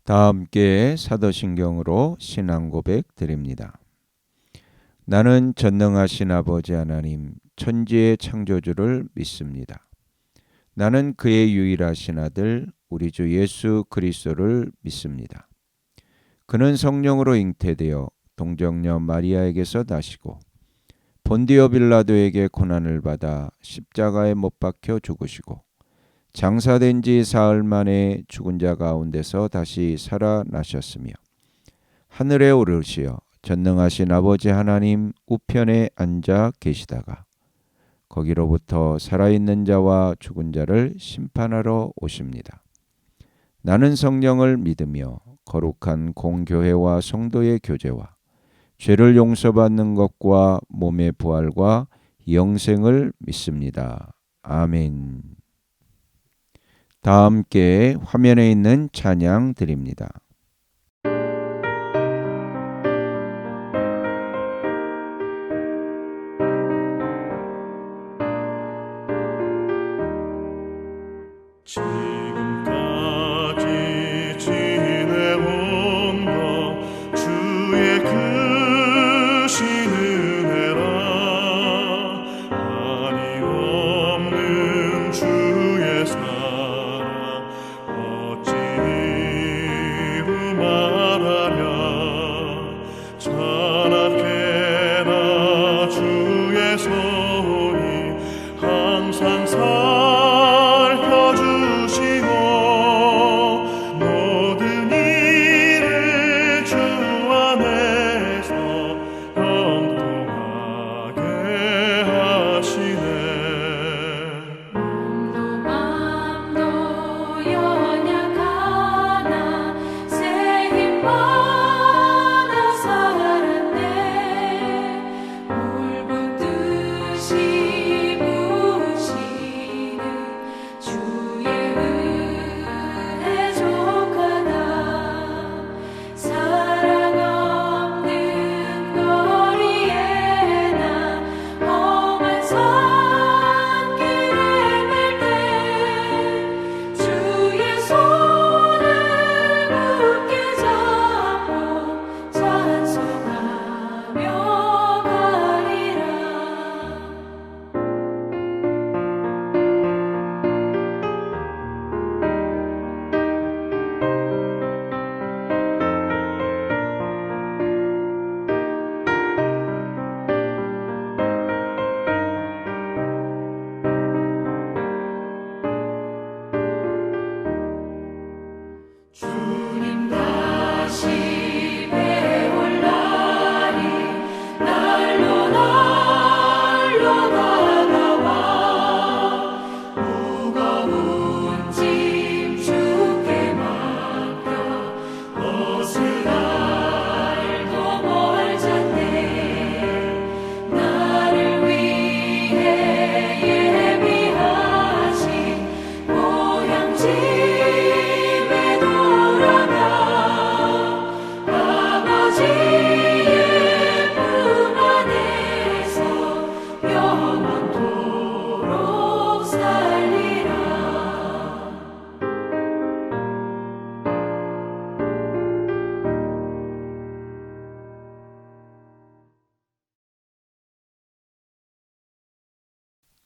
다 함께 사도신경으로 신앙 고백 드립니다. 나는 전능하신 아버지 하나님 천지의 창조주를 믿습니다. 나는 그의 유일하신 아들 우리 주 예수 그리스도를 믿습니다. 그는 성령으로 잉태되어 동정녀 마리아에게서 나시고 본디오 빌라도에게 고난을 받아 십자가에 못 박혀 죽으시고 장사된 지 사흘 만에 죽은 자 가운데서 다시 살아나셨으며 하늘에 오르시어 전능하신 아버지 하나님 우편에 앉아 계시다가 거기로부터 살아있는 자와 죽은 자를 심판하러 오십니다. 나는 성령을 믿으며 거룩한 공교회와 성도의 교제와 죄를 용서받는 것과 몸의 부활과 영생을 믿습니다. 아멘. 다 함께 화면에 있는 찬양 드립니다. 지금까지 지내온 것 주의 크신 은혜라. 한이 없는 주의 사랑 어찌 이루 말하랴. 찬악해라 주의 손이 항상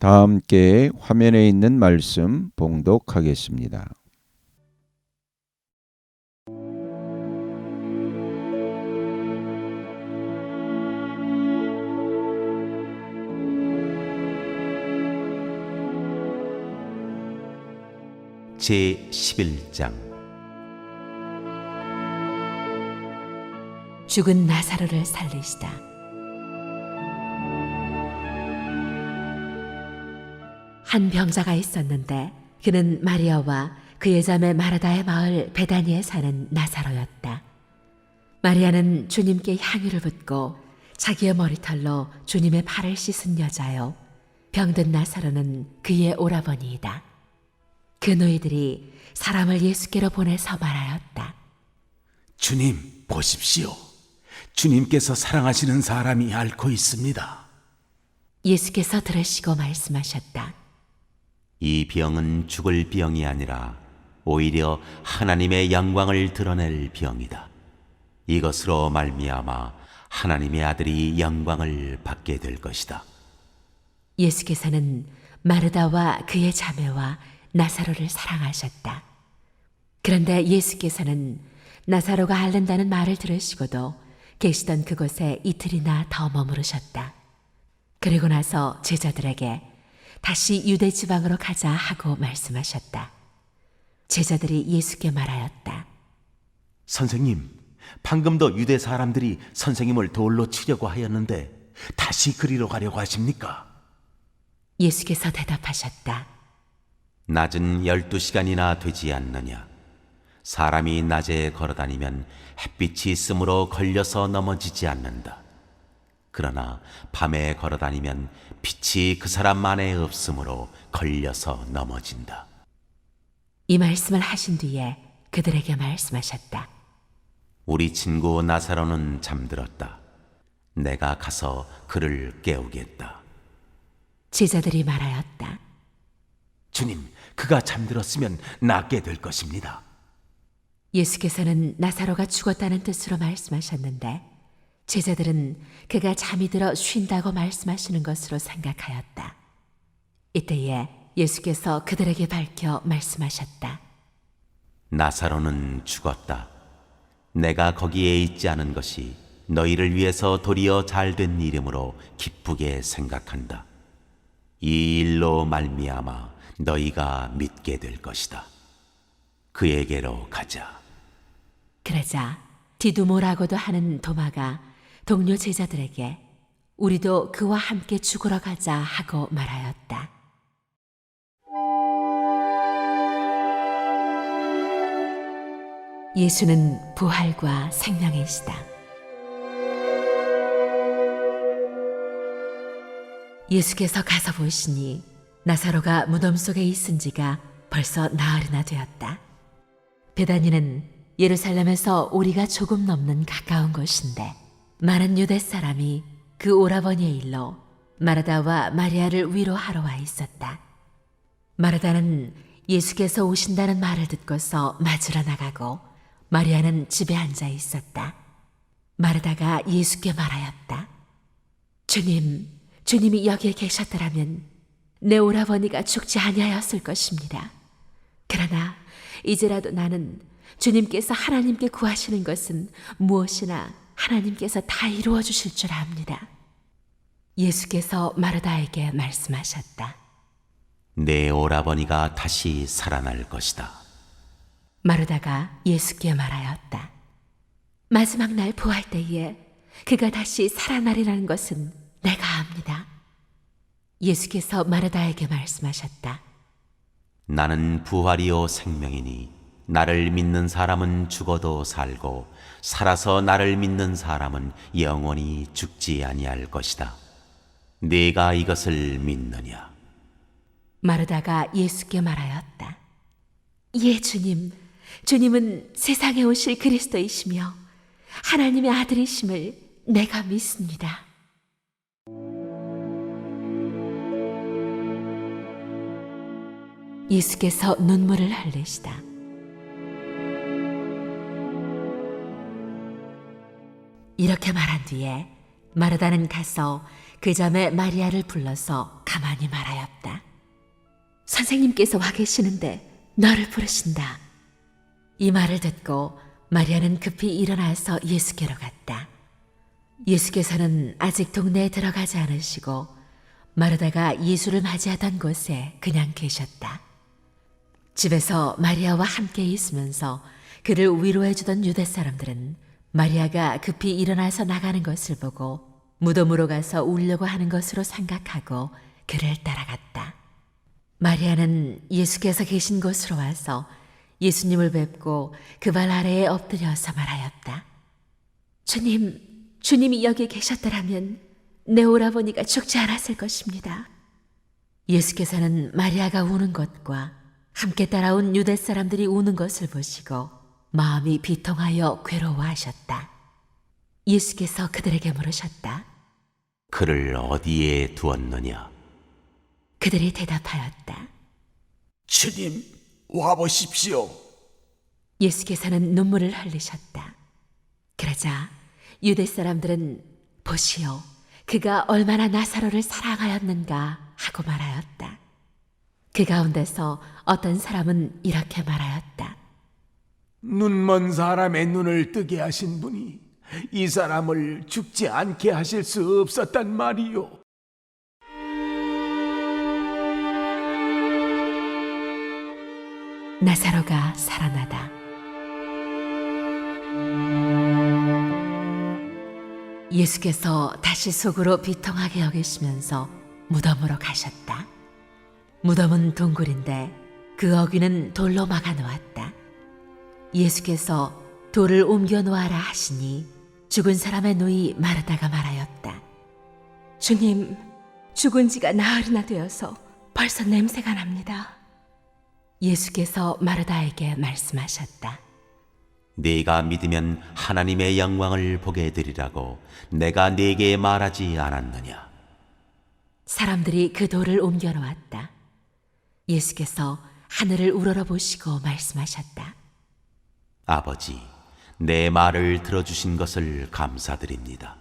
다 함께 화면에 있는 말씀 봉독하겠습니다. 제11장. 죽은 나사로를 살리시다. 한 병자가 있었는데 그는 마리아와 그의 자매 마르다의 마을 베다니에 사는 나사로였다. 마리아는 주님께 향유를 붓고 자기의 머리털로 주님의 발을 씻은 여자요, 병든 나사로는 그의 오라버니이다. 그 너희들이 사람을 예수께로 보내서 말하였다. 주님, 보십시오. 주님께서 사랑하시는 사람이 앓고 있습니다. 예수께서 들으시고 말씀하셨다. 이 병은 죽을 병이 아니라 오히려 하나님의 영광을 드러낼 병이다. 이것으로 말미암아 하나님의 아들이 영광을 받게 될 것이다. 예수께서는 마르다와 그의 자매와 나사로를 사랑하셨다. 그런데 예수께서는 나사로가 앓는다는 말을 들으시고도 계시던 그곳에 이틀이나 더 머무르셨다. 그리고 나서 제자들에게 다시 유대 지방으로 가자 하고 말씀하셨다. 제자들이 예수께 말하였다. 선생님, 방금도 유대 사람들이 선생님을 돌로 치려고 하였는데 다시 그리로 가려고 하십니까? 예수께서 대답하셨다. 낮은 12시간이나 되지 않느냐. 사람이 낮에 걸어다니면 햇빛이 있으므로 걸려서 넘어지지 않는다. 그러나 밤에 걸어다니면 빛이 그 사람 안에 없으므로 걸려서 넘어진다. 이 말씀을 하신 뒤에 그들에게 말씀하셨다. 우리 친구 나사로는 잠들었다. 내가 가서 그를 깨우겠다. 제자들이 말하였다. 주님, 그가 잠들었으면 낫게 될 것입니다. 예수께서는 나사로가 죽었다는 뜻으로 말씀하셨는데 제자들은 그가 잠이 들어 쉰다고 말씀하시는 것으로 생각하였다. 이때에 예수께서 그들에게 밝혀 말씀하셨다. 나사로는 죽었다. 내가 거기에 있지 않은 것이 너희를 위해서 도리어 잘된 이름으로 기쁘게 생각한다. 이 일로 말미암아 너희가 믿게 될 것이다. 그에게로 가자. 그러자 디두모라고도 하는 도마가 동료 제자들에게 우리도 그와 함께 죽으러 가자 하고 말하였다. 예수는 부활과 생명이시다. 예수께서 가서 보시니 나사로가 무덤 속에 있은 지가 벌써 나흘이나 되었다. 베다니는 예루살렘에서 우리가 조금 넘는 가까운 곳인데 많은 유대 사람이 그 오라버니의 일로 마르다와 마리아를 위로하러 와 있었다. 마르다는 예수께서 오신다는 말을 듣고서 맞으러 나가고 마리아는 집에 앉아 있었다. 마르다가 예수께 말하였다. 주님이 여기에 계셨더라면 내 오라버니가 죽지 아니하였을 것입니다. 그러나 이제라도 나는 주님께서 하나님께 구하시는 것은 무엇이나 하나님께서 다 이루어 주실 줄 압니다. 예수께서 마르다에게 말씀하셨다. 내 오라버니가 다시 살아날 것이다. 마르다가 예수께 말하였다. 마지막 날 부활 때에 그가 다시 살아나리라는 것은 내가 압니다. 예수께서 마르다에게 말씀하셨다. 나는 부활이요 생명이니 나를 믿는 사람은 죽어도 살고 살아서 나를 믿는 사람은 영원히 죽지 아니할 것이다. 네가 이것을 믿느냐? 마르다가 예수께 말하였다. 예, 주님은 세상에 오실 그리스도이시며 하나님의 아들이심을 내가 믿습니다. 예수께서 눈물을 흘리시다. 이렇게 말한 뒤에 마르다는 가서 그 자매 마리아를 불러서 가만히 말하였다. 선생님께서 와 계시는데 너를 부르신다. 이 말을 듣고 마리아는 급히 일어나서 예수께로 갔다. 예수께서는 아직 동네에 들어가지 않으시고 마르다가 예수를 맞이하던 곳에 그냥 계셨다. 집에서 마리아와 함께 있으면서 그를 위로해주던 유대 사람들은 마리아가 급히 일어나서 나가는 것을 보고 무덤으로 가서 울려고 하는 것으로 생각하고 그를 따라갔다. 마리아는 예수께서 계신 곳으로 와서 예수님을 뵙고 그 발 아래에 엎드려서 말하였다. 주님이 여기 계셨더라면 내 오라버니가 죽지 않았을 것입니다. 예수께서는 마리아가 우는 것과 함께 따라온 유대 사람들이 우는 것을 보시고 마음이 비통하여 괴로워하셨다. 예수께서 그들에게 물으셨다. 그를 어디에 두었느냐? 그들이 대답하였다. 주님, 와보십시오. 예수께서는 눈물을 흘리셨다. 그러자 유대 사람들은 보시오, 그가 얼마나 나사로를 사랑하였는가 하고 말하였다. 그 가운데서 어떤 사람은 이렇게 말하였다. 눈먼 사람의 눈을 뜨게 하신 분이 이 사람을 죽지 않게 하실 수 없었단 말이요. 나사로가 살아나다. 예수께서 다시 속으로 비통하게 여기시면서 무덤으로 가셨다. 무덤은 동굴인데 그 어귀는 돌로 막아 놓았다. 예수께서 돌을 옮겨 놓아라 하시니 죽은 사람의 누이 마르다가 말하였다. 주님, 죽은 지가 나흘이나 되어서 벌써 냄새가 납니다. 예수께서 마르다에게 말씀하셨다. 네가 믿으면 하나님의 영광을 보게 해드리라고 내가 네게 말하지 않았느냐. 사람들이 그 돌을 옮겨 놓았다. 예수께서 하늘을 우러러보시고 말씀하셨다. 아버지, 내 말을 들어주신 것을 감사드립니다.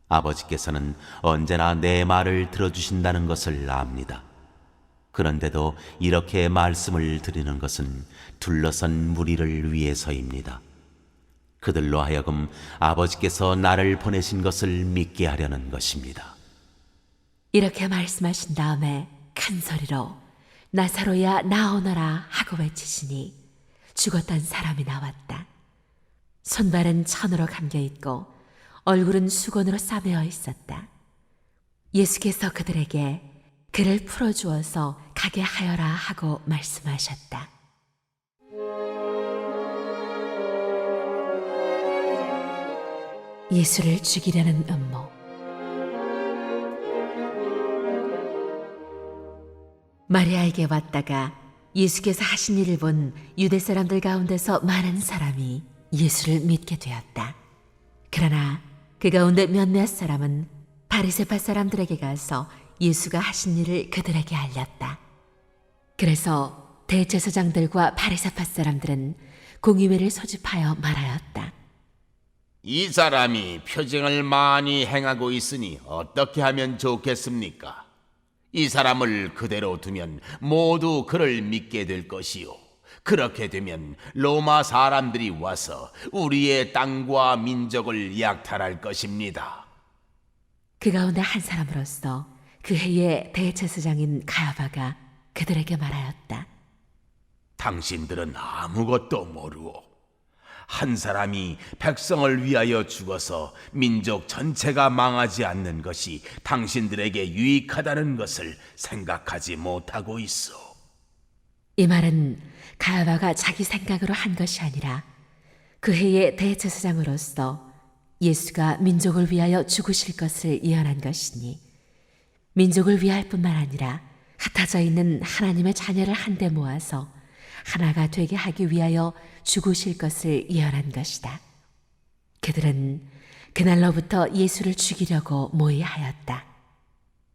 아버지께서는 언제나 내 말을 들어주신다는 것을 압니다. 그런데도 이렇게 말씀을 드리는 것은 둘러선 무리를 위해서입니다. 그들로 하여금 아버지께서 나를 보내신 것을 믿게 하려는 것입니다. 이렇게 말씀하신 다음에 큰 소리로 나사로야 나오너라 하고 외치시니 죽었던 사람이 나왔다. 손발은 천으로 감겨 있고 얼굴은 수건으로 싸매어 있었다. 예수께서 그들에게 그를 풀어주어서 가게 하여라 하고 말씀하셨다. 예수를 죽이려는 음모. 마리아에게 왔다가 예수께서 하신 일을 본 유대 사람들 가운데서 많은 사람이 예수를 믿게 되었다. 그러나 그 가운데 몇몇 사람은 바리새파 사람들에게 가서 예수가 하신 일을 그들에게 알렸다. 그래서 대제사장들과 바리새파 사람들은 공의회를 소집하여 말하였다. 이 사람이 표징을 많이 행하고 있으니 어떻게 하면 좋겠습니까? 이 사람을 그대로 두면 모두 그를 믿게 될 것이요. 그렇게 되면 로마 사람들이 와서 우리의 땅과 민족을 약탈할 것입니다. 그 가운데 한 사람으로서 그 해의 대제사장인 가야바가 그들에게 말하였다. 당신들은 아무것도 모르오. 한 사람이 백성을 위하여 죽어서 민족 전체가 망하지 않는 것이 당신들에게 유익하다는 것을 생각하지 못하고 있어. 이 말은 가야바가 자기 생각으로 한 것이 아니라 그 해의 대제사장으로서 예수가 민족을 위하여 죽으실 것을 예언한 것이니 민족을 위할 뿐만 아니라 흩어져 있는 하나님의 자녀를 한데 모아서 하나가 되게 하기 위하여 죽으실 것을 예언한 것이다. 그들은 그날로부터 예수를 죽이려고 모의하였다.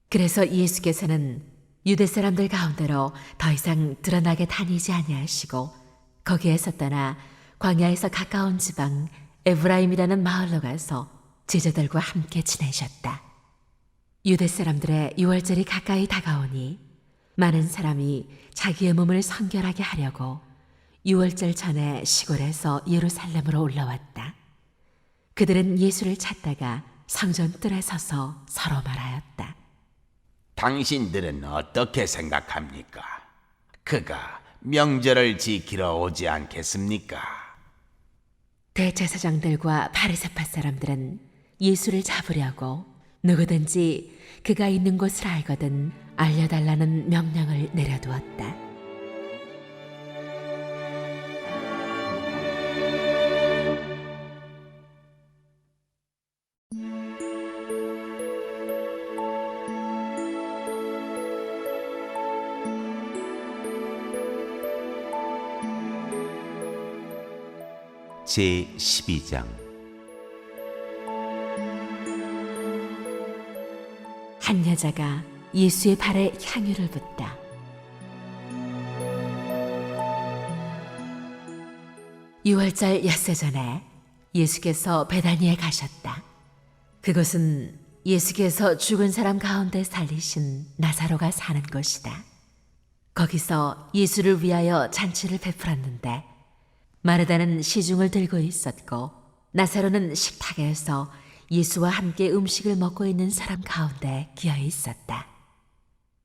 그래서 예수께서는 유대 사람들 가운데로 더 이상 드러나게 다니지 아니하시고 거기에서 떠나 광야에서 가까운 지방 에브라임이라는 마을로 가서 제자들과 함께 지내셨다. 유대 사람들의 유월절이 가까이 다가오니 많은 사람이 자기의 몸을 성결하게 하려고 유월절 전에 시골에서 예루살렘으로 올라왔다. 그들은 예수를 찾다가 성전 뜰에 서서 서로 말하였다. 당신들은 어떻게 생각합니까? 그가 명절을 지키러 오지 않겠습니까? 대제사장들과 바리새파 사람들은 예수를 잡으려고 누구든지 그가 있는 곳을 알거든 알려달라는 명령을 내려두었다. 제12장. 한 여자가 예수의 발에 향유를 붓다. 유월절 엿새 전에 예수께서 베다니에 가셨다. 그곳은 예수께서 죽은 사람 가운데 살리신 나사로가 사는 곳이다. 거기서 예수를 위하여 잔치를 베풀었는데 마르다는 시중을 들고 있었고 나사로는 식탁에서 예수와 함께 음식을 먹고 있는 사람 가운데 기어 있었다.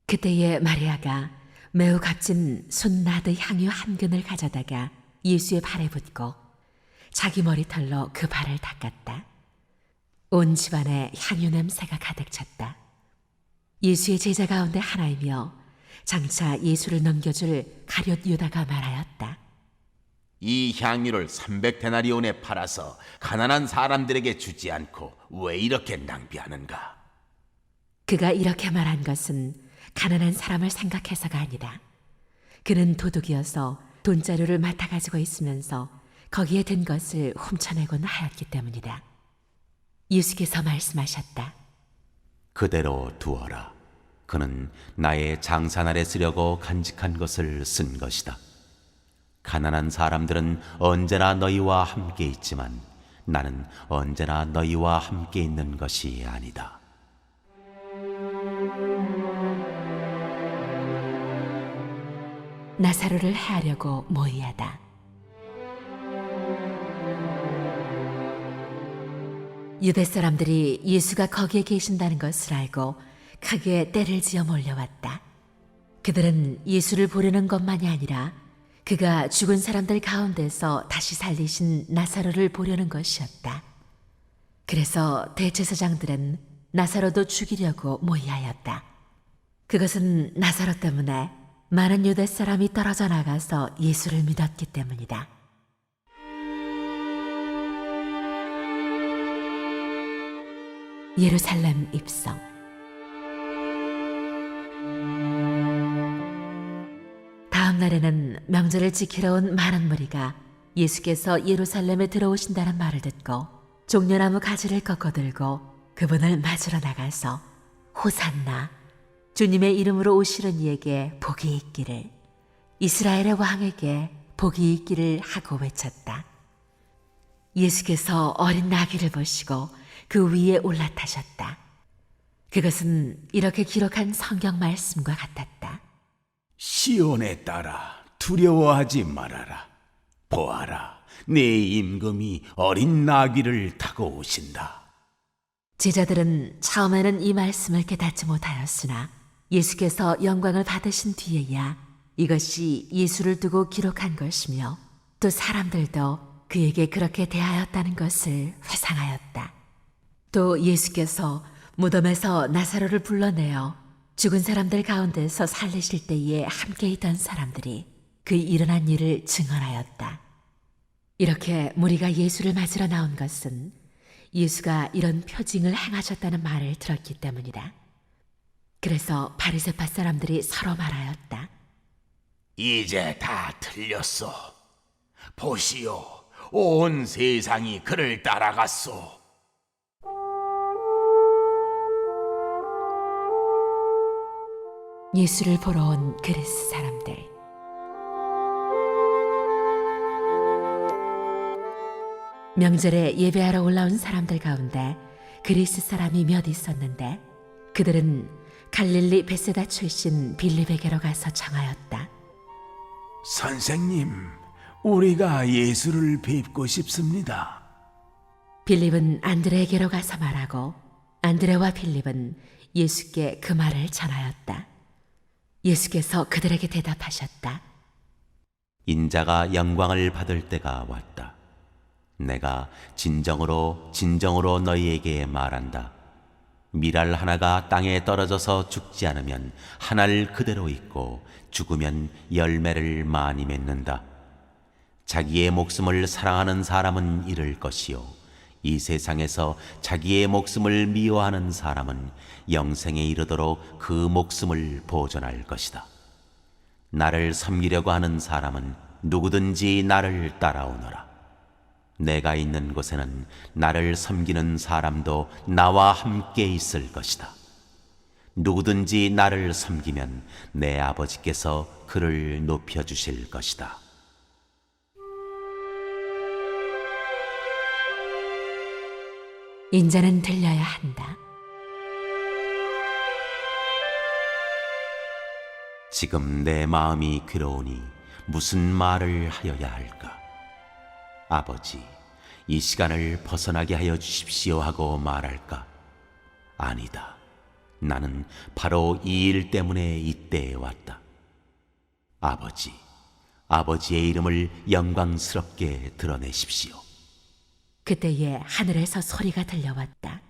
그때에 마리아가 매우 값진 손나드 향유 한 근을 가져다가 예수의 발에 붓고 자기 머리털로 그 발을 닦았다. 온 집안에 향유 냄새가 가득 찼다. 예수의 제자 가운데 하나이며 장차 예수를 넘겨줄 가룟 유다가 말하였다. 이 향유를 300데나리온에 팔아서 가난한 사람들에게 주지 않고 왜 이렇게 낭비하는가? 그가 이렇게 말한 것은 가난한 사람을 생각해서가 아니다. 그는 도둑이어서 돈자루를 맡아가지고 있으면서 거기에 든 것을 훔쳐내곤 하였기 때문이다. 예수께서 말씀하셨다. 그대로 두어라. 그는 나의 장사날에 쓰려고 간직한 것을 쓴 것이다. 가난한 사람들은 언제나 너희와 함께 있지만 나는 언제나 너희와 함께 있는 것이 아니다. 나사로를 해하려고 모의하다. 유대 사람들이 예수가 거기에 계신다는 것을 알고 크게 떼를 지어 몰려왔다. 그들은 예수를 보려는 것만이 아니라 그가 죽은 사람들 가운데서 다시 살리신 나사로를 보려는 것이었다. 그래서 대제사장들은 나사로도 죽이려고 모의하였다. 그것은 나사로 때문에 많은 유대 사람이 떨어져 나가서 예수를 믿었기 때문이다. 예루살렘 입성. 다음 날에는 명절을 지키러 온 많은 무리가 예수께서 예루살렘에 들어오신다는 말을 듣고 종려나무 가지를 꺾어들고 그분을 맞으러 나가서 호산나 주님의 이름으로 오시는 이에게 복이 있기를 이스라엘의 왕에게 복이 있기를 하고 외쳤다. 예수께서 어린 나귀를 보시고 그 위에 올라타셨다. 그것은 이렇게 기록한 성경 말씀과 같았다. 시온에 따라 두려워하지 말아라. 보아라, 내 임금이 어린 나귀를 타고 오신다. 제자들은 처음에는 이 말씀을 깨닫지 못하였으나 예수께서 영광을 받으신 뒤에야 이것이 예수를 두고 기록한 것이며 또 사람들도 그에게 그렇게 대하였다는 것을 회상하였다. 또 예수께서 무덤에서 나사로를 불러내어 죽은 사람들 가운데서 살리실 때에 함께 있던 사람들이 그 일어난 일을 증언하였다. 이렇게 무리가 예수를 맞으러 나온 것은 예수가 이런 표징을 행하셨다는 말을 들었기 때문이다. 그래서 바리새파 사람들이 서로 말하였다. 이제 다 틀렸소. 보시오, 온 세상이 그를 따라갔소. 예수를 보러 온 그리스 사람들. 명절에 예배하러 올라온 사람들 가운데 그리스 사람이 몇 있었는데 그들은 갈릴리 베세다 출신 빌립에게로 가서 청하였다. 선생님, 우리가 예수를 뵙고 싶습니다. 빌립은 안드레에게로 가서 말하고 안드레와 빌립은 예수께 그 말을 전하였다. 예수께서 그들에게 대답하셨다. 인자가 영광을 받을 때가 왔다. 내가 진정으로 너희에게 말한다. 밀알 하나가 땅에 떨어져서 죽지 않으면 한 알 그대로 있고 죽으면 열매를 많이 맺는다. 자기의 목숨을 사랑하는 사람은 잃을 것이요 이 세상에서 자기의 목숨을 미워하는 사람은 영생에 이르도록 그 목숨을 보존할 것이다. 나를 섬기려고 하는 사람은 누구든지 나를 따라오너라. 내가 있는 곳에는 나를 섬기는 사람도 나와 함께 있을 것이다. 누구든지 나를 섬기면 내 아버지께서 그를 높여주실 것이다. 인자는 들려야 한다. 지금 내 마음이 괴로우니 무슨 말을 하여야 할까? 아버지, 이 시간을 벗어나게 하여 주십시오 하고 말할까? 아니다. 나는 바로 이 일 때문에 이때에 왔다. 아버지, 아버지의 이름을 영광스럽게 드러내십시오. 그때에 하늘에서 소리가 들려왔다.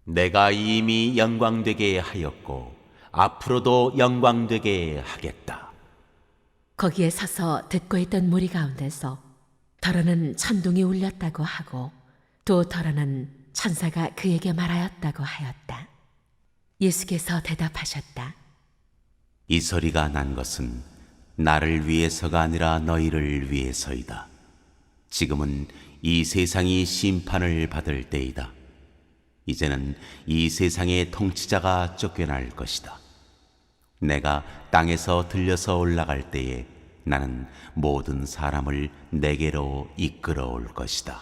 내가 이미 영광되게 하였고 앞으로도 영광되게 하겠다. 거기에 서서 듣고 있던 무리 가운데서 더러는 천둥이 울렸다고 하고 또 더러는 천사가 그에게 말하였다고 하였다. 예수께서 대답하셨다. 이 소리가 난 것은 나를 위해서가 아니라 너희를 위해서이다. 지금은 이 세상이 심판을 받을 때이다. 이제는 이 세상의 통치자가 쫓겨날 것이다. 내가 땅에서 들려서 올라갈 때에 나는 모든 사람을 내게로 이끌어 올 것이다.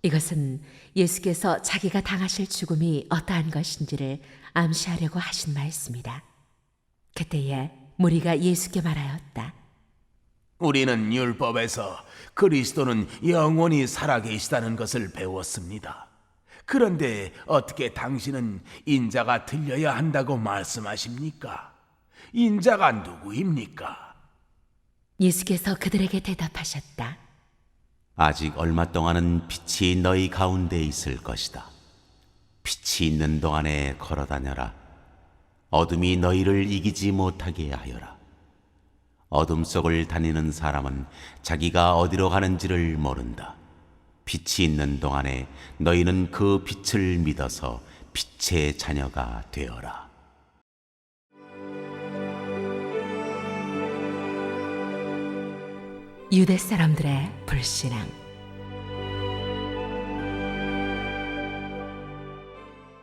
이것은 예수께서 자기가 당하실 죽음이 어떠한 것인지를 암시하려고 하신 말씀이다. 그때에 무리가 예수께 말하였다. 우리는 율법에서 그리스도는 영원히 살아계시다는 것을 배웠습니다. 그런데 어떻게 당신은 인자가 들려야 한다고 말씀하십니까? 인자가 누구입니까? 예수께서 그들에게 대답하셨다. 아직 얼마 동안은 빛이 너희 가운데 있을 것이다. 빛이 있는 동안에 걸어다녀라. 어둠이 너희를 이기지 못하게 하여라. 어둠 속을 다니는 사람은 자기가 어디로 가는지를 모른다. 빛이 있는 동안에 너희는 그 빛을 믿어서 빛의 자녀가 되어라. 유대 사람들의 불신앙.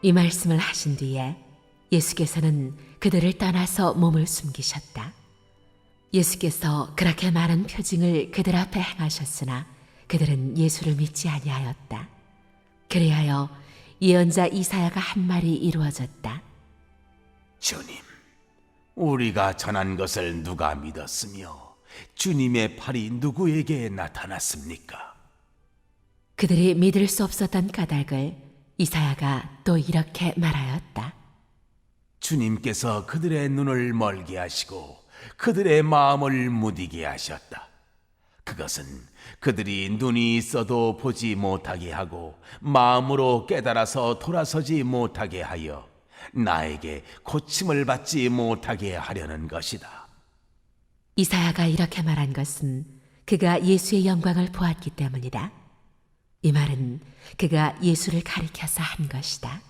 이 말씀을 하신 뒤에 예수께서는 그들을 떠나서 몸을 숨기셨다. 예수께서 그렇게 많은 표징을 그들 앞에 행하셨으나 그들은 예수를 믿지 아니하였다. 그리하여 예언자 이사야가 한 말이 이루어졌다. 주님, 우리가 전한 것을 누가 믿었으며 주님의 팔이 누구에게 나타났습니까? 그들이 믿을 수 없었던 까닭을 이사야가 또 이렇게 말하였다. 주님께서 그들의 눈을 멀게 하시고 그들의 마음을 무디게 하셨다. 그것은 그들이 눈이 있어도 보지 못하게 하고 마음으로 깨달아서 돌아서지 못하게 하여 나에게 고침을 받지 못하게 하려는 것이다. 이사야가 이렇게 말한 것은 그가 예수의 영광을 보았기 때문이다. 이 말은 그가 예수를 가리켜서 한 것이다.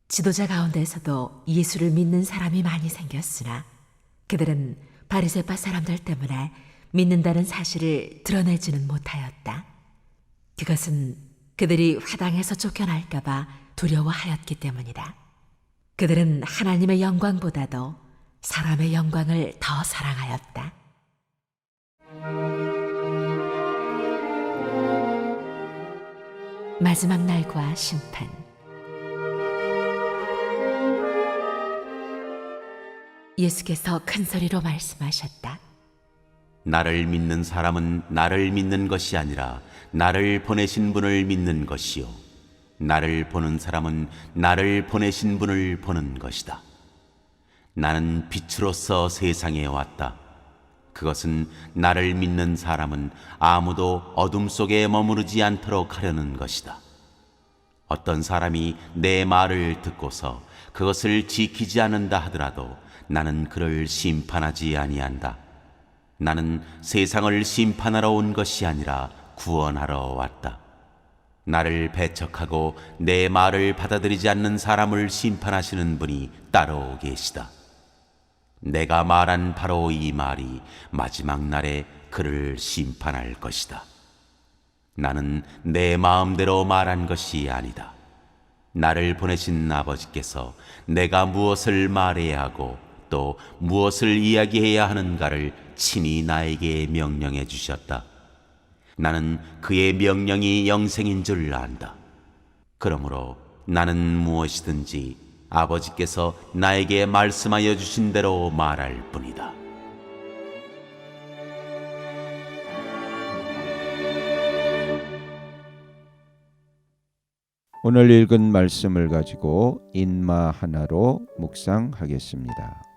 지도자 가운데서도 예수를 믿는 사람이 많이 생겼으나 그들은 바리새파 사람들 때문에 믿는다는 사실을 드러내지는 못하였다. 그것은 그들이 화당에서 쫓겨날까 봐 두려워하였기 때문이다. 그들은 하나님의 영광보다도 사람의 영광을 더 사랑하였다. 마지막 날과 심판. 예수께서 큰 소리로 말씀하셨다. 나를 믿는 사람은 나를 믿는 것이 아니라 나를 보내신 분을 믿는 것이요. 나를 보는 사람은 나를 보내신 분을 보는 것이다. 나는 빛으로서 세상에 왔다. 그것은 나를 믿는 사람은 아무도 어둠 속에 머무르지 않도록 하려는 것이다. 어떤 사람이 내 말을 듣고서 그것을 지키지 않는다 하더라도 나는 그를 심판하지 아니한다. 나는 세상을 심판하러 온 것이 아니라 구원하러 왔다. 나를 배척하고 내 말을 받아들이지 않는 사람을 심판하시는 분이 따로 계시다. 내가 말한 바로 이 말이 마지막 날에 그를 심판할 것이다. 나는 내 마음대로 말한 것이 아니다. 나를 보내신 아버지께서 내가 무엇을 말해야 하고 또 무엇을 이야기해야 하는가를 친히 나에게 명령해 주셨다. 나는 그의 명령이 영생인 줄 안다. 그러므로 나는 무엇이든지 아버지께서 나에게 말씀하여 주신 대로 말할 뿐이다. 오늘 읽은 말씀을 가지고 인마 하나로 묵상하겠습니다.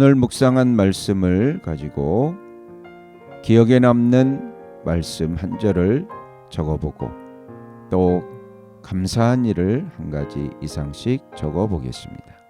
오늘 묵상한 말씀을 가지고 기억에 남는 말씀 한 절을 적어보고 또 감사한 일을 한 가지 이상씩 적어보겠습니다.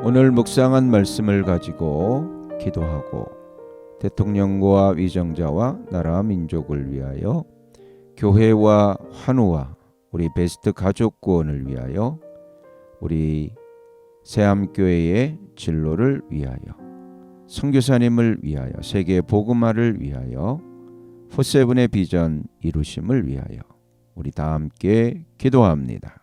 오늘 묵상한 말씀을 가지고 기도하고 대통령과 위정자와 나라 민족을 위하여 교회와 환우와 우리 베스트 가족 구원을 위하여 우리 새암교회의 진로를 위하여 선교사님을 위하여 세계 복음화를 위하여 포세븐의 비전 이루심을 위하여 우리 다 함께 기도합니다.